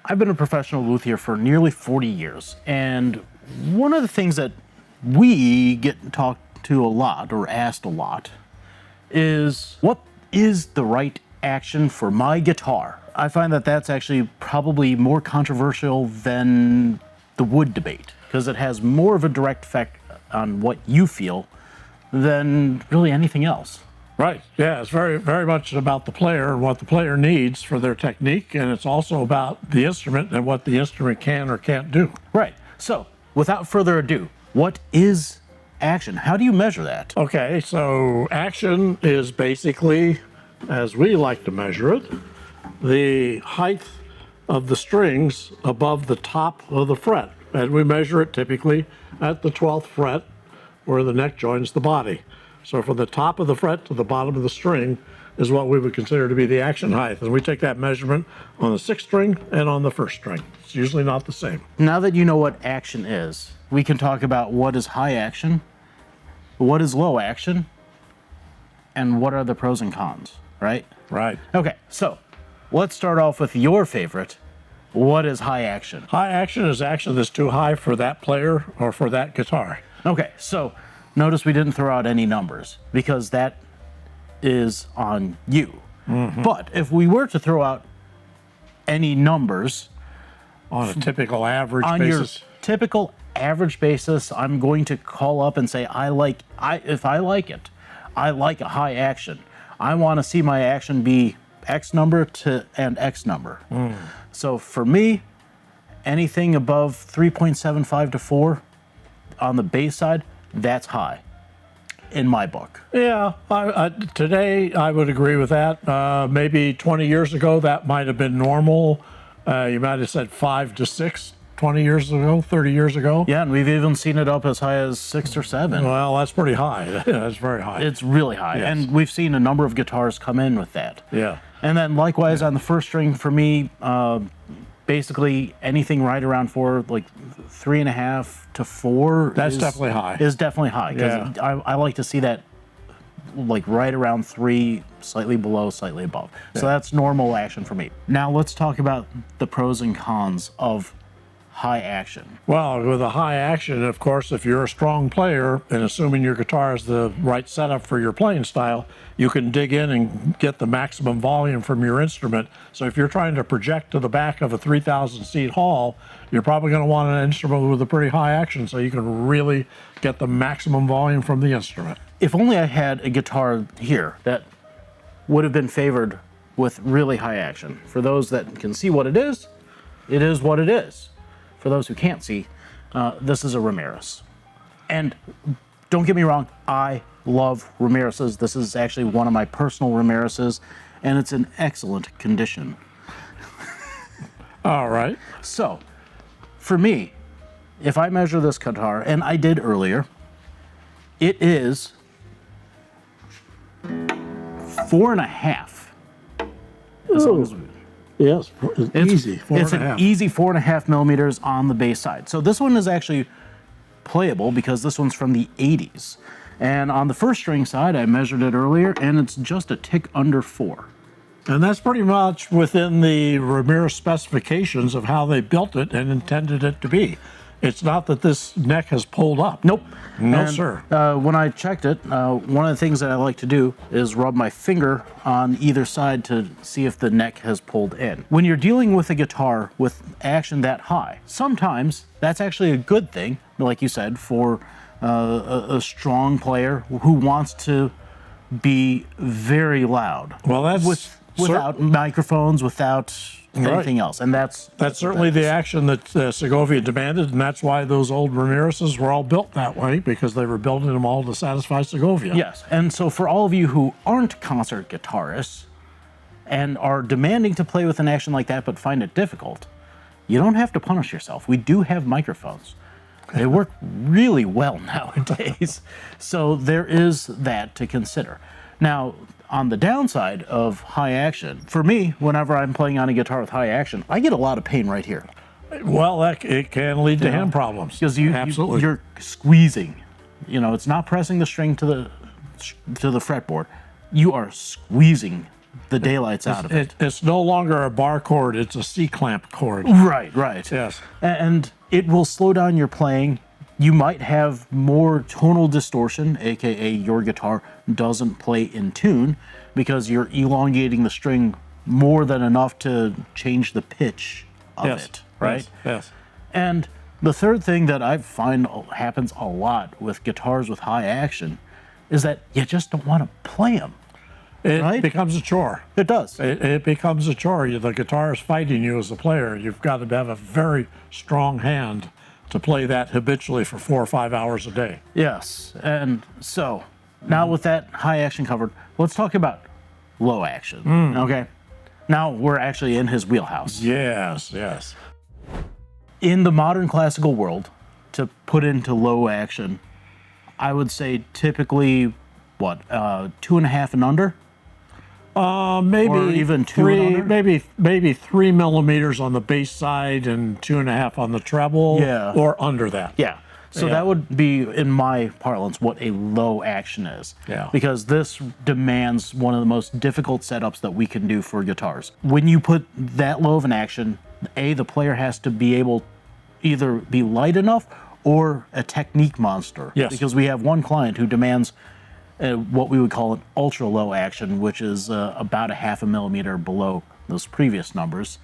I've been a professional luthier for nearly 40 years, and one of the things that we get talked to a lot or asked a lot is, what is the right action for my guitar? I find that that's actually probably more controversial than the wood debate, because it has more of a direct effect on what you feel than really anything else. Right. Yeah, it's very, very much about the player and what the player needs for their technique, and it's also about the instrument and what the instrument can or can't do. Right. So, without further ado, what is action? How do you measure that? Okay, so action is basically, as we like to measure it, the height of the strings above the top of the fret. And we measure it typically at the 12th fret, where the neck joins the body. So from the top of the fret to the bottom of the string is what we would consider to be the action height. And we take that measurement on the 6th string and on the 1st string. It's usually not the same. Now that you know what action is, we can talk about what is high action, what is low action, and what are the pros and cons, right? Right. Okay, so let's start off with your favorite. What is high action? High action is action that's too high for that player or for that guitar. Okay, so notice we didn't throw out any numbers because that is on you. Mm-hmm. But if we were to throw out any numbers on a typical average on basis. your typical average basis, I'm going to call up and say, if I like it, I like a high action. I want to see my action be X number and X number. So for me, anything above 3.75 to 4 on the bass side, that's high in my book. Yeah, today I would agree with that. Maybe 20 years ago that might have been normal. You might have said 5 to 6 20 years ago, 30 years ago. Yeah, and we've even seen it up as high as 6 or 7. Well, that's pretty high. That's very high. It's really high, Yes. and we've seen a number of guitars come in with that. Yeah. And then likewise on the 1st string for me, basically anything right around 4, like 3.5 to 4. That's definitely high. Is definitely high, because Yeah. I like to see that like right around 3, slightly below, slightly above. So that's normal action for me. Now let's talk about the pros and cons of high action. Well, with a high action, of course, if you're a strong player, and assuming your guitar is the right setup for your playing style, you can dig in and get the maximum volume from your instrument. So if you're trying to project to the back of a 3,000 seat hall, you're probably going to want an instrument with a pretty high action so you can really get the maximum volume from the instrument. If only I had a guitar here that would have been favored with really high action. For those that can see what it is what it is. For those who can't see, this is a Ramirez. And don't get me wrong, I love Ramirez's. This is actually one of my personal Ramirez's, and it's in excellent condition. All right. So, for me, if I measure this guitar, and I did earlier, it is 4.5. As long as Yes, it's easy. It's 4.5. an easy 4.5 millimeters on the bass side. So this one is actually playable because this one's from the 80s. And on the 1st string side, I measured it earlier, and it's just a tick under 4. And that's pretty much within the Ramirez specifications of how they built it and intended it to be. It's not that this neck has pulled up. Nope. No, And, sir. When I checked it, one of the things that I like to do is rub my finger on either side to see if the neck has pulled in. When you're dealing with a guitar with action that high, sometimes that's actually a good thing, like you said, for a strong player who wants to be very loud. Well, that's Without microphones, without anything else. And that's certainly the action that Segovia demanded, and that's why those old Ramirez's were all built that way, because they were building them all to satisfy Segovia. Yes, and so for all of you who aren't concert guitarists and are demanding to play with an action like that but find it difficult, you don't have to punish yourself. We do have microphones. They work really well nowadays. So there is that to consider. Now, on the downside of high action, for me, whenever I'm playing on a guitar with high action, I get a lot of pain right here. Well, it can lead to hand problems. Because Absolutely. you're squeezing. It's not pressing the string to the fretboard. You are squeezing the daylights out of it. It's no longer a bar chord, it's a C-clamp chord. Right, right. Yes. And it will slow down your playing. You might have more tonal distortion, aka your guitar doesn't play in tune because you're elongating the string more than enough to change the pitch of it, right? Yes. And the third thing that I find happens a lot with guitars with high action is that you just don't want to play them. It Right? becomes a chore. It does. It becomes a chore. The guitar is fighting you as a player. You've got to have a very strong hand to play that habitually for 4 or 5 hours a day. Yes. And so now with that high action covered, let's talk about low action. Okay. Now we're actually in his wheelhouse. Yes. In the modern classical world, to put into low action, I would say typically, what, 2.5 and under? Maybe Or even 2 and under? maybe 3 millimeters on the bass side and 2.5 on the treble. Yeah. Or under that. Yeah. So Yeah. that would be, in my parlance, what a low action is. Yeah. Because this demands one of the most difficult setups that we can do for guitars. When you put that low of an action, the player has to be able either be light enough or a technique monster. Yes. Because we have one client who demands what we would call an ultra low action, which is about 0.5 millimeter below those previous numbers.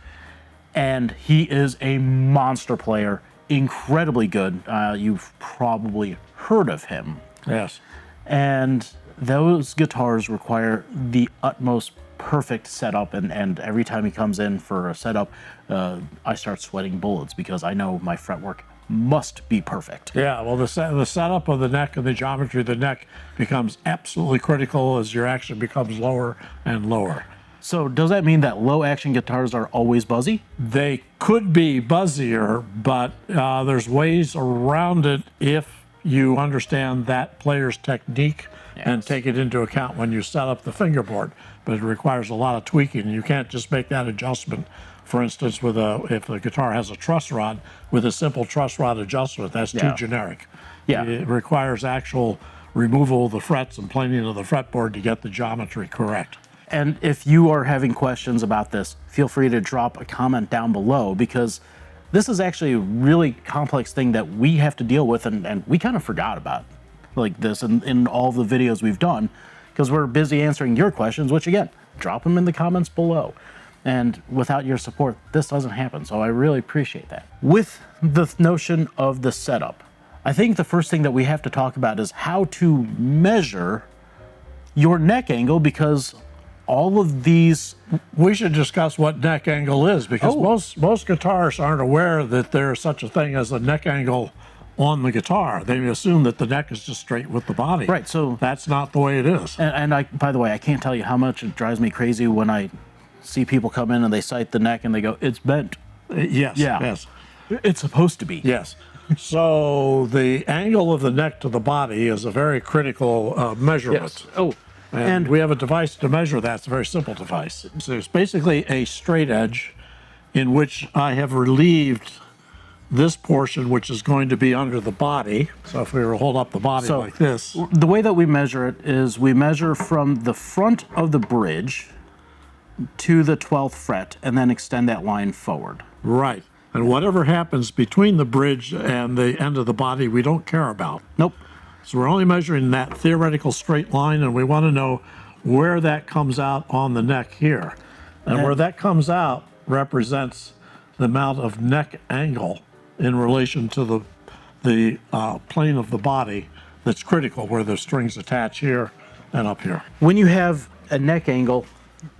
And he is a monster player, incredibly good. You've probably heard of him. Yes. And those guitars require the utmost perfect setup, and every time he comes in for a setup, I start sweating bullets because I know my fretwork must be perfect. Yeah, well, the setup of the neck and the geometry of the neck becomes absolutely critical as your action becomes lower and lower. So does that mean that low action guitars are always buzzy? They could be buzzier, but there's ways around it if you understand that player's technique and take it into account when you set up the fingerboard. But it requires a lot of tweaking. You can't just make that adjustment. For instance, if the guitar has a truss rod, with a simple truss rod adjustment, that's too generic. Yeah. It requires actual removal of the frets and planing of the fretboard to get the geometry correct. And if you are having questions about this, feel free to drop a comment down below, because this is actually a really complex thing that we have to deal with, and we kind of forgot about like this in all the videos we've done, because we're busy answering your questions, which again, drop them in the comments below. And without your support, this doesn't happen. So I really appreciate that. With the notion of the setup, I think the first thing that we have to talk about is how to measure your neck angle, because all of these... We should discuss what neck angle is, because most guitarists aren't aware that there's such a thing as a neck angle on the guitar. They assume that the neck is just straight with the body. Right, so... That's not the way it is. And I, by the way, I can't tell you how much it drives me crazy when I see people come in and they sight the neck and they go, it's bent. Yes, Yeah. yes. It's supposed to be. Yes. So the angle of the neck to the body is a very critical measurement. Yes. Oh, And we have a device to measure that. It's a very simple device. So it's basically a straight edge in which I have relieved this portion, which is going to be under the body. So if we were to hold up the body like this. The way that we measure it is we measure from the front of the bridge to the 12th fret and then extend that line forward. Right. And whatever happens between the bridge and the end of the body, we don't care about. Nope. So we're only measuring that theoretical straight line, and we want to know where that comes out on the neck here. And where that comes out represents the amount of neck angle in relation to the plane of the body that's critical, where the strings attach here and up here. When you have a neck angle,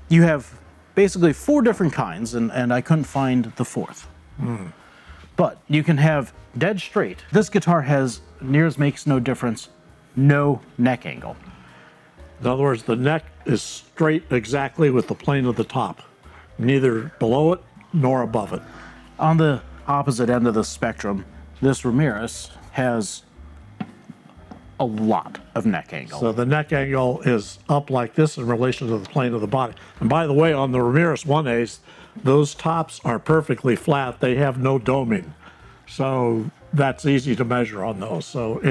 you have basically 4 different kinds, and I couldn't find the 4th. But you can have dead straight. This guitar has, near as makes no difference, no neck angle. In other words, the neck is straight exactly with the plane of the top, neither below it nor above it. On the opposite end of the spectrum, this Ramirez has a lot of neck angle. So the neck angle is up like this in relation to the plane of the body. And by the way, on the Ramirez 1As, those tops are perfectly flat. They have no doming. So that's easy to measure on those. So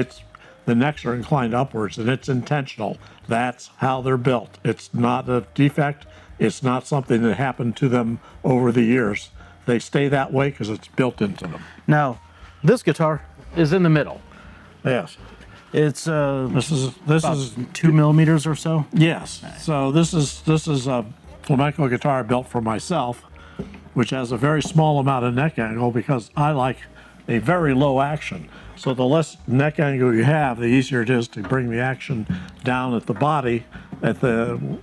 the necks are inclined upwards, and it's intentional. That's how they're built. It's not a defect. It's not something that happened to them over the years. They stay that way because it's built into them. Now, this guitar is in the middle. Yes. It's This is 2 millimeters or so. yes. So this is a flamenco guitar built for myself, which has a very small amount of neck angle because I like a very low action. So the less neck angle you have, the easier it is to bring the action down at the body, at the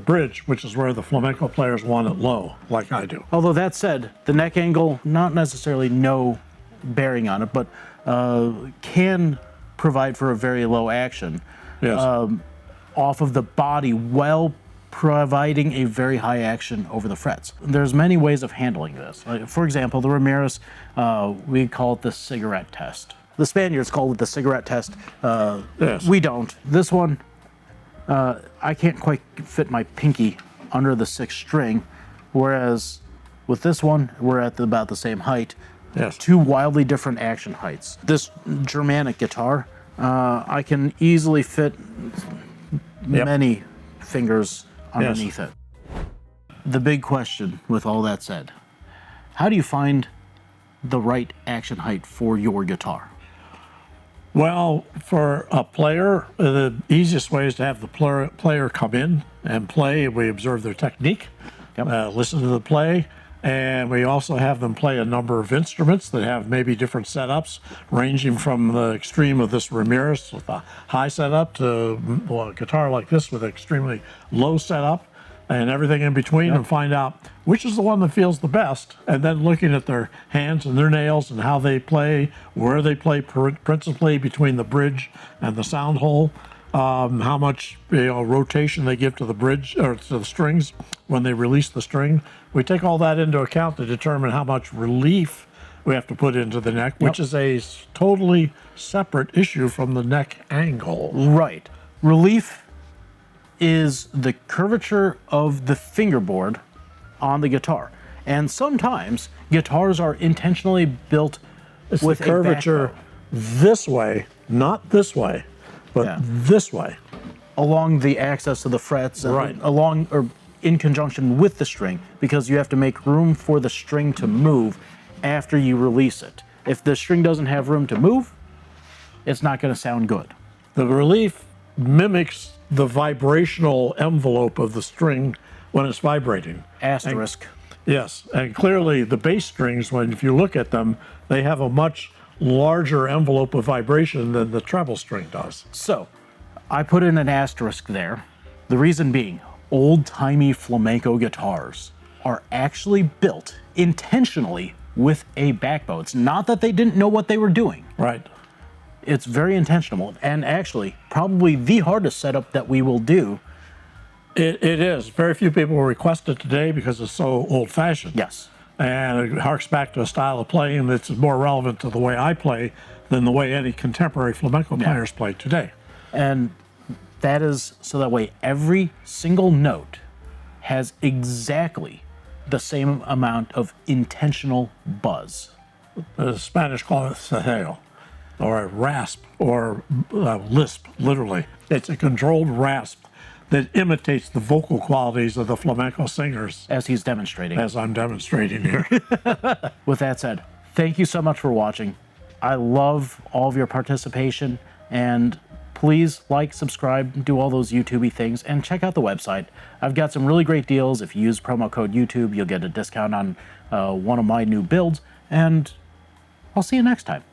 bridge, which is where the flamenco players want it low, like I do. Although that said, the neck angle, not necessarily no bearing on it, but can provide for a very low action Yes. off of the body while providing a very high action over the frets. There's many ways of handling this. Like, for example, the Ramirez, we call it the cigarette test. The Spaniards call it the cigarette test. Yes. We don't. This one, I can't quite fit my pinky under the 6th string, whereas with this one, we're at about the same height. Yes. Two wildly different action heights. This Germanic guitar, I can easily fit many fingers underneath it. The big question with all that said, how do you find the right action height for your guitar? Well, for a player, the easiest way is to have the player come in and play. We observe their technique, listen to the play, and we also have them play a number of instruments that have maybe different setups, ranging from the extreme of this Ramirez with a high setup to a guitar like this with an extremely low setup, and everything in between, and find out which is the one that feels the best, and then looking at their hands and their nails and how they play, where they play principally between the bridge and the sound hole, how much rotation they give to the bridge or to the strings when they release the string. We take all that into account to determine how much relief we have to put into the neck, which is a totally separate issue from the neck angle. Right. Relief is the curvature of the fingerboard on the guitar. And sometimes guitars are intentionally built It's with the curvature this way, not this way, but this way. along the axis of the frets, and Right. along or in conjunction with the string, because you have to make room for the string to move after you release it. If the string doesn't have room to move, it's not going to sound good. The relief mimics the vibrational envelope of the string when it's vibrating. Asterisk. Yes, and clearly the bass strings, if you look at them, they have a much larger envelope of vibration than the treble string does. So, I put in an asterisk there. The reason being, old-timey flamenco guitars are actually built intentionally with a backbow. It's not that they didn't know what they were doing. Right. It's very intentional, and actually probably the hardest setup that we will do. It is. Very few people will request it today because it's so old-fashioned. Yes. And it harks back to a style of playing that's more relevant to the way I play than the way any contemporary flamenco players play today. And that is so that way every single note has exactly the same amount of intentional buzz. The Spanish call it cejeo, or a rasp, or lisp, literally. It's a controlled rasp that imitates the vocal qualities of the flamenco singers, As he's demonstrating. as I'm demonstrating here. With that said, thank you so much for watching. I love all of your participation, and please like, subscribe, do all those YouTube-y things, and check out the website. I've got some really great deals. If you use promo code YouTube, you'll get a discount on one of my new builds, and I'll see you next time.